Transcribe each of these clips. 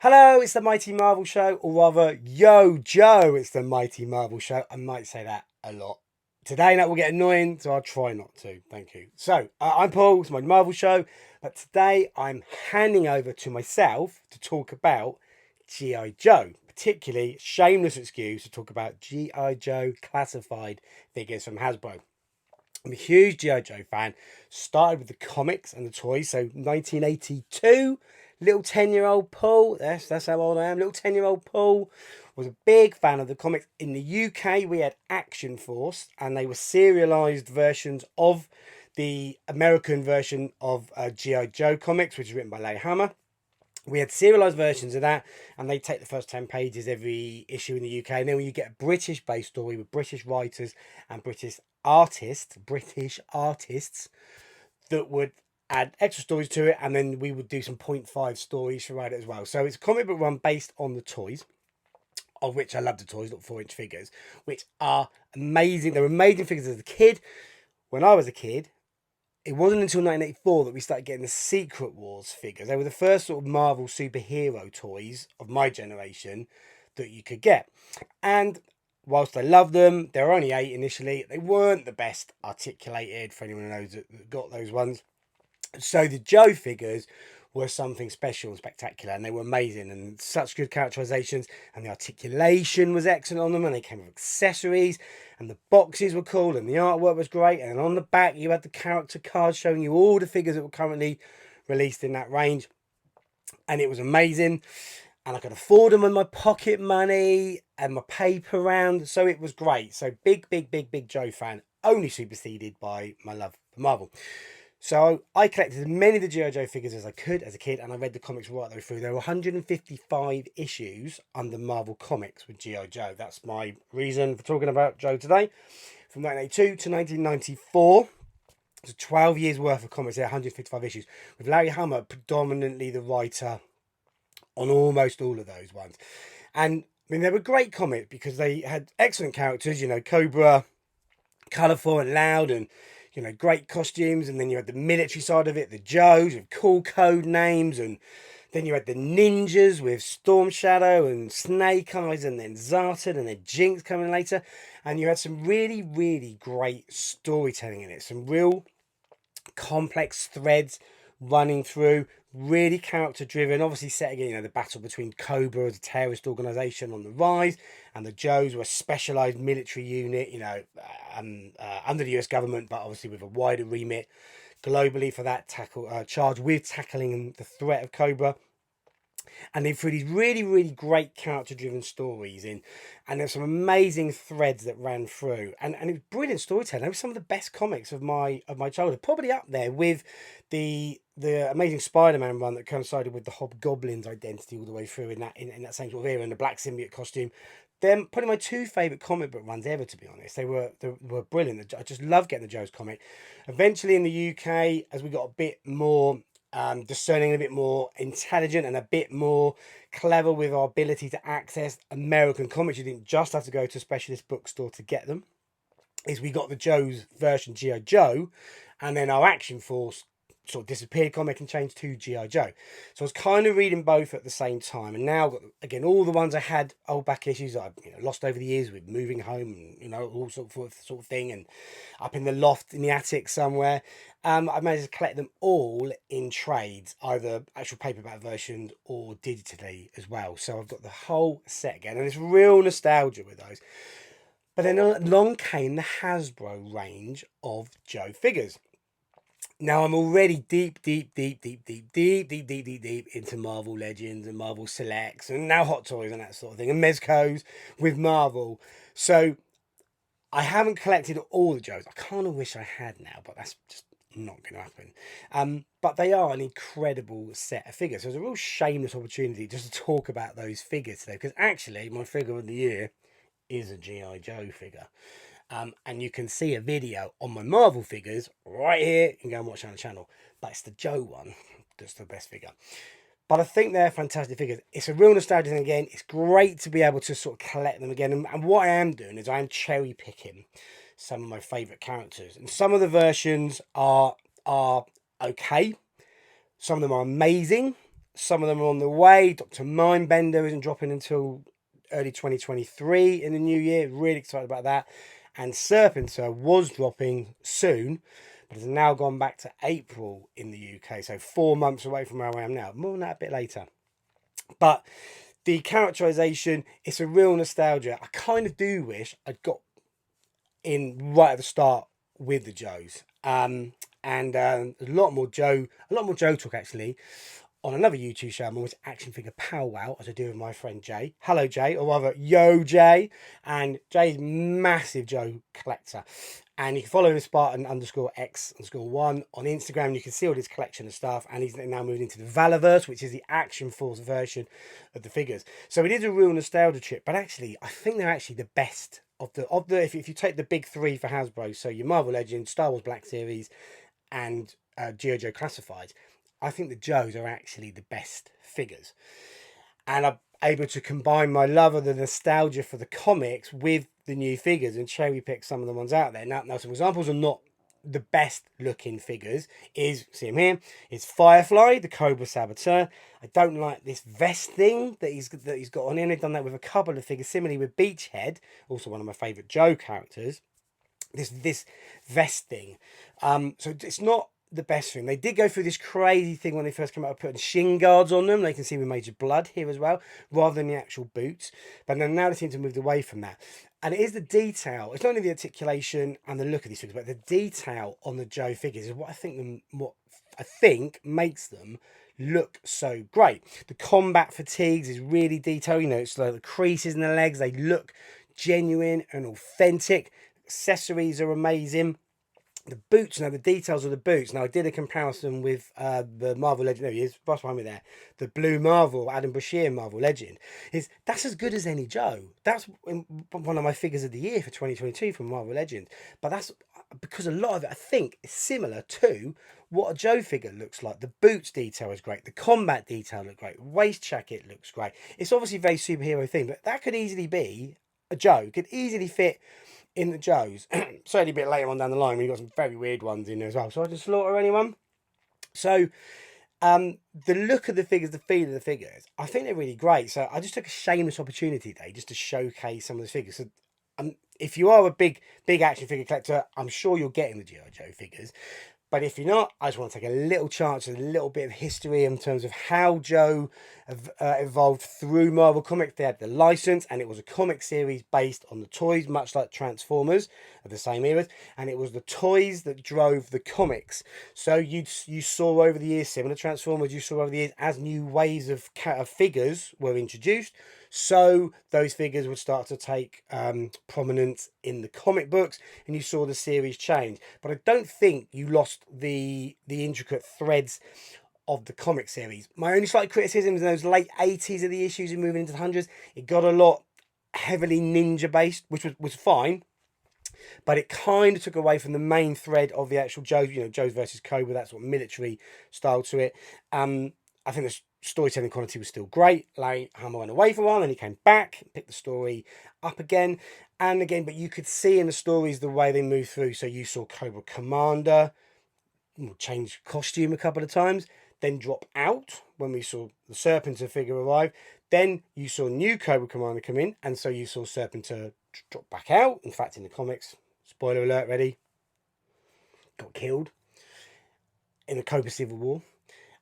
Hello, it's the Mighty Marvel Show, or rather, Yo Joe, it's the Mighty Marvel Show. I might say that a lot. Today that will get annoying, so I'll try not to. Thank you. So, I'm Paul, it's my Marvel Show, but today I'm handing over to myself to talk about G.I. Joe, particularly shameless excuse to talk about G.I. Joe classified figures from Hasbro. I'm a huge G.I. Joe fan. Started with the comics and the toys, so 1982. Little 10-year-old Paul, that's how old I am. Little 10-year-old Paul was a big fan of the comics. In the UK, we had Action Force, and they were serialized versions of the American version of G.I. Joe comics, which is written by Larry Hama. We had serialized versions of that, and they take the first 10 pages every issue in the UK. And then when you get a British based story with British writers and British artists that would add extra stories to it, and then we would do some point 0.5 stories throughout it as well. So it's a comic book run based on the toys, of which I love the toys, little 4-inch figures, which are amazing. They were amazing figures as a kid. When I was a kid, it wasn't until 1984 that we started getting the Secret Wars figures. They were the first sort of Marvel superhero toys of my generation that you could get. And whilst I love them, they were only 8 initially. They weren't the best articulated for anyone who knows that got those ones. So the Joe figures were something special and spectacular, and they were amazing and such good characterizations, and the articulation was excellent on them, and they came with accessories, and the boxes were cool, and the artwork was great, and on the back you had the character cards showing you all the figures that were currently released in that range, and it was amazing. And I could afford them with my pocket money and my paper round, so it was great. So big Joe fan, only superseded by my love for Marvel. So I collected as many of the G.I. Joe figures as I could as a kid, and I read the comics right the way through. There were 155 issues under Marvel Comics with G.I. Joe. That's my reason for talking about Joe today. From 1982 to 1994. So 12 years worth of comics there, 155 issues. With Larry Hama predominantly the writer on almost all of those ones. And I mean, they were great comics because they had excellent characters, you know, Cobra, colourful and loud, and you know, great costumes. And then you had the military side of it, the Joes with cool code names, and then you had the ninjas with Storm Shadow and Snake Eyes, and then Zartan, and then Jinx coming later. And you had some really great storytelling in it, some real complex threads running through, really character driven, obviously setting, you know, the battle between Cobra as a terrorist organization on the rise, and the Joes were a specialized military unit, you know, under the US government, but obviously with a wider remit globally for that charge with tackling the threat of Cobra. And they threw these really great character driven stories in, and there's some amazing threads that ran through, and it was brilliant storytelling. They were some of the best comics of my childhood, probably up there with the Amazing Spider-Man run that coincided with the Hobgoblin's identity all the way through in that same sort of era, and the black symbiote costume. They're probably my 2 favourite comic book runs ever, to be honest. They were brilliant. I just love getting the Joe's comic. Eventually in the UK, as we got a bit more discerning, a bit more intelligent, and a bit more clever with our ability to access American comics, you didn't just have to go to a specialist bookstore to get them, is we got the Joe's version G.I. Joe, and then our Action Force sort of disappeared comic and changed to G.I. Joe. So I was kind of reading both at the same time, and now I've got, again, all the ones I had, old back issues that I've lost over the years with moving home, and all sort of thing, and up in the loft in the attic somewhere. I've managed to collect them all in trades, either actual paperback versions or digitally as well. So I've got the whole set again, and it's real nostalgia with those. But then along came the Hasbro range of Joe figures. Now I'm already deep into Marvel Legends and Marvel Selects, and now Hot Toys and that sort of thing, and Mezcos with Marvel. So I haven't collected all the Joes. I kind of wish I had now, but that's just not going to happen. But they are an incredible set of figures. So it's a real shameless opportunity just to talk about those figures today, because actually my figure of the year is a G.I. Joe figure. And you can see a video on my Marvel figures right here. You can go and watch it on the channel. But it's the Joe one that's the best figure. But I think they're fantastic figures. It's a real nostalgia thing again. It's great to be able to sort of collect them again. And what I am doing is I am cherry picking some of my favourite characters. And some of the versions are okay. Some of them are amazing. Some of them are on the way. Dr. Mindbender isn't dropping until early 2023 in the new year. Really excited about that. And Serpenter was dropping soon, but has now gone back to April in the UK. So 4 months away from where I am now. More on that a bit later. But the characterization, it's a real nostalgia. I kind of do wish I'd got in right at the start with the Joes. And a lot more Joe talk actually on another YouTube show. I'm always Action Figure Powwow, as I do with my friend Jay. Hello Jay, or rather Yo Jay. And Jay's massive Joe collector. And you can follow him Spartan _X_1 on Instagram. You can see all his collection of stuff. And he's now moving into the Valaverse, which is the Action Force version of the figures. So it is a real nostalgia trip. But actually, I think they're actually the best of the if you take the big three for Hasbro, so your Marvel Legends, Star Wars Black Series, and G.I. Joe Classifieds, I think the Joes are actually the best figures. And I'm able to combine my love of the nostalgia for the comics with the new figures and cherry pick some of the ones out there. Now some examples are not the best looking figures. See him here. Is Firefly, the Cobra Saboteur. I don't like this vest thing that he's got on in. They've done that with a couple of figures. Similarly with Beachhead, also one of my favourite Joe characters. This vest thing. So it's not the best thing. They did go through this crazy thing when they first came out of putting shin guards on them. They can see with Major Blood here as well, rather than the actual boots. But then now they seem to have moved away from that. And it is the detail. It's not only the articulation and the look of these figures, but the detail on the Joe figures is what I think makes them look so great. The combat fatigues is really detailed. You know, it's like the creases in the legs. They look genuine and authentic. Accessories are amazing. The boots, now the details of the boots. Now I did a comparison with the Marvel Legend. There he is, right behind me there. The Blue Marvel, Adam Bashir Marvel Legend. That's as good as any Joe. That's one of my figures of the year for 2022 from Marvel Legend. But that's because a lot of it, I think, is similar to what a Joe figure looks like. The boots detail is great. The combat detail looks great. Waist jacket looks great. It's obviously a very superhero thing, but that could easily be a Joe. Could easily fit in the Joes. Certainly a bit later on down the line when you've got some very weird ones in there as well. So I just slaughter anyone. So the look of the figures, the feel of the figures, I think they're really great. So I just took a shameless opportunity today just to showcase some of the figures. So if you are a big action figure collector, I'm sure you're getting the G.I. Joe figures. But if you're not, I just want to take a little chance and a little bit of history in terms of how Joe evolved through Marvel Comics. They had the license, and it was a comic series based on the toys, much like Transformers of the same era. And it was the toys that drove the comics. So you saw over the years, similar Transformers, you saw over the years as new waves of figures were introduced. So those figures would start to take prominence in the comic books, and you saw the series change. But I don't think you lost the intricate threads of the comic series. My only slight criticism is in those late 80s of the issues and moving into the hundreds, it got a lot heavily ninja based, which was fine. But it kind of took away from the main thread of the actual Joe, Joe's versus Cobra, that sort of military style to it. I think the storytelling quality was still great. Like Hammer went away for a while, then he came back, picked the story up again and again. But you could see in the stories the way they moved through. So you saw Cobra Commander change costume a couple of times, then drop out when we saw the Serpenter figure arrive. Then you saw new Cobra Commander come in, and so you saw Serpenter drop back out. In fact, in the comics, spoiler alert, ready, got killed in the Cobra Civil War.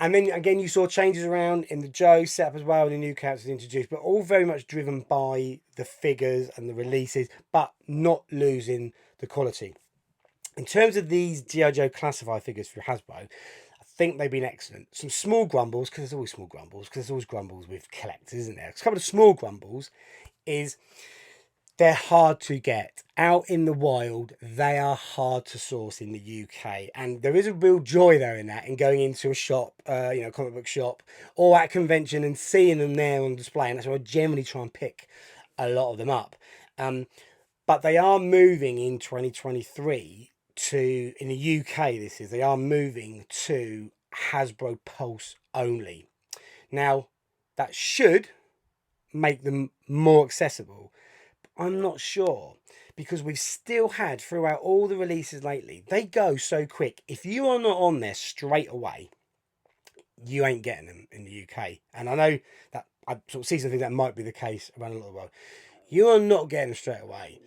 And then again, you saw changes around in the Joe setup as well, the new characters introduced, but all very much driven by the figures and the releases, but not losing the quality. In terms of these G.I. Joe classified figures for Hasbro, I think they've been excellent. Some small grumbles, because there's always small grumbles, because there's always grumbles with collectors, isn't there? A couple of small grumbles is they're hard to get. Out in the wild, they are hard to source in the UK. And there is a real joy there in that, in going into a shop, comic book shop, or at a convention and seeing them there on display. And that's why I generally try and pick a lot of them up. But they are moving in 2023 in the UK, they are moving to Hasbro Pulse only. Now, that should make them more accessible. I'm not sure, because we've still had throughout all the releases lately, they go so quick. If you are not on there straight away, you ain't getting them in the UK. And I know that I sort of see something that might be the case around a lot of the world. You are not getting them straight away.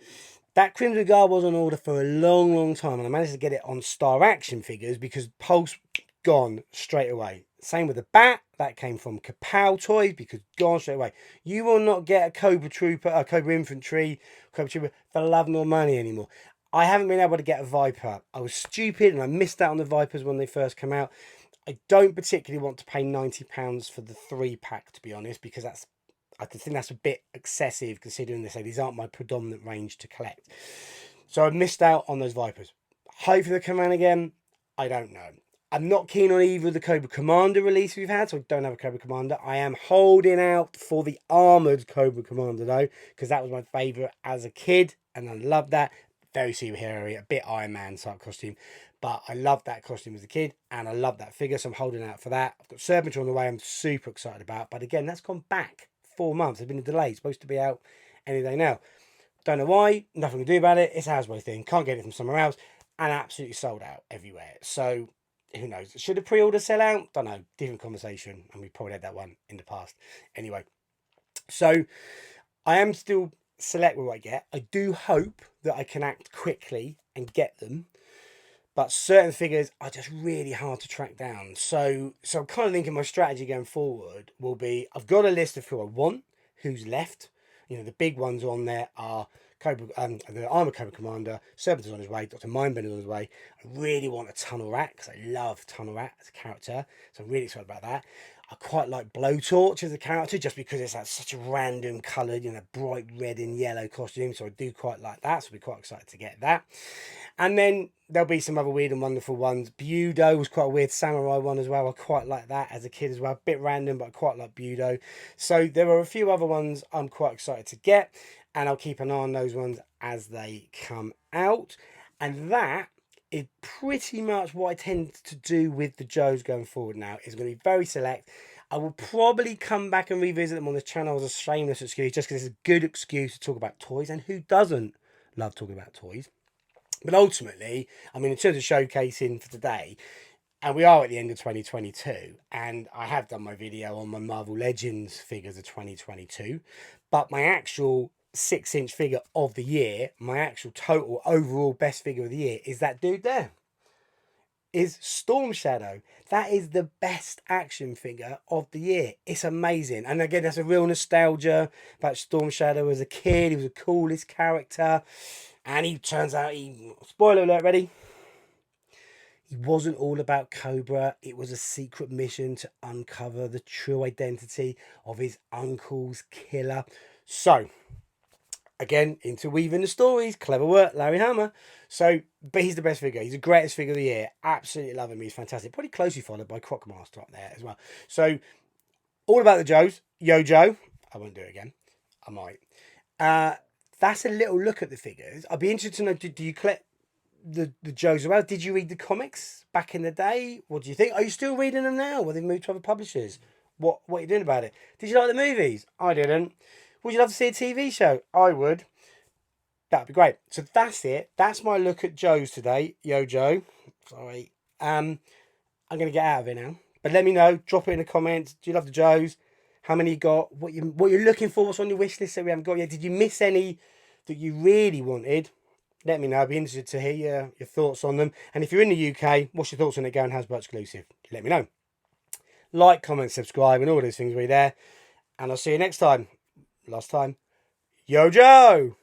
That Crimson Guard was on order for a long, long time, and I managed to get it on Star Action Figures because Pulse gone straight away. Same with the Bat, that came from Kapow Toys because gone straight away. You will not get a Cobra Trooper, a Cobra Infantry, Cobra Trooper for love nor money anymore. I haven't been able to get a Viper. I was stupid and I missed out on the Vipers when they first came out. I don't particularly want to pay £90 for the 3-pack, to be honest, because I think that's a bit excessive considering they say these aren't my predominant range to collect. So I missed out on those Vipers. Hopefully they come around again. I don't know. I'm not keen on either of the Cobra Commander release we've had, so I don't have a Cobra Commander. I am holding out for the armoured Cobra Commander, though, because that was my favourite as a kid, and I loved that. Very superhero-y, a bit Iron Man type costume. But I loved that costume as a kid, and I love that figure, so I'm holding out for that. I've got Serpentor on the way I'm super excited about, but again, that's gone back 4 months. There's been a delay. It's supposed to be out any day now. Don't know why. Nothing to do about it. It's a Hasbro thing. Can't get it from somewhere else. And absolutely sold out everywhere. So who knows? Should a pre-order sell out? Don't know. Different conversation. And we probably had that one in the past. Anyway. So I am still select what I get. I do hope that I can act quickly and get them. But certain figures are just really hard to track down. So I'm kind of thinking my strategy going forward will be, I've got a list of who I want, who's left. You know, the big ones on there are Cobra, the Armour Cobra Commander, Serpentor's on his way, Dr. Mindbender's on his way. I really want a Tunnel Rat, because I love Tunnel Rat as a character. So I'm really excited about that. I quite like Blowtorch as a character, just because it's like such a random coloured, you know, bright red and yellow costume. So I do quite like that. So I'll be quite excited to get that. And then there'll be some other weird and wonderful ones. Budo was quite a weird samurai one as well. I quite like that as a kid as well. A bit random, but I quite like Budo. So there are a few other ones I'm quite excited to get. And I'll keep an eye on those ones as they come out. And that is pretty much what I tend to do with the Joes going forward now. It's going to be very select. I will probably come back and revisit them on the channel as a shameless excuse, just because it's a good excuse to talk about toys. And who doesn't love talking about toys? But ultimately, I mean, in terms of showcasing for today, and we are at the end of 2022, and I have done my video on my Marvel Legends figures of 2022, but my actual 6-inch figure of the year, my actual total overall best figure of the year, is that dude there. Is Storm Shadow. That is the best action figure of the year. It's amazing. And again, that's a real nostalgia about Storm Shadow as a kid. He was the coolest character. And he turns out, spoiler alert, ready? He wasn't all about Cobra. It was a secret mission to uncover the true identity of his uncle's killer. So, again, interweaving the stories. Clever work, Larry Hama. So, but he's the best figure. He's the greatest figure of the year. Absolutely love him. He's fantastic. Probably closely followed by Crocmaster up there as well. So, all about the Joes. Yo Joe. I won't do it again. I might. That's a little look at the figures. I'd be interested to know, do you collect the Joes as well? Did you read the comics back in the day? What do you think? Are you still reading them now? Well, they've moved to other publishers. What are you doing about it? Did you like the movies? I didn't. Would you love to see a TV show? I would. That'd be great. So that's it. That's my look at Joe's today. Yo, Joe. Sorry. I'm going to get out of it now. But let me know. Drop it in the comments. Do you love the Joes? How many you got? What you're looking for? What's on your wish list that we haven't got yet? Did you miss any that you really wanted? Let me know. I'd be interested to hear your thoughts on them. And if you're in the UK, what's your thoughts on it going Hasbro exclusive? Let me know. Like, comment, subscribe, and all those things will be there. And I'll see you next time. Last time. Yo, Joe!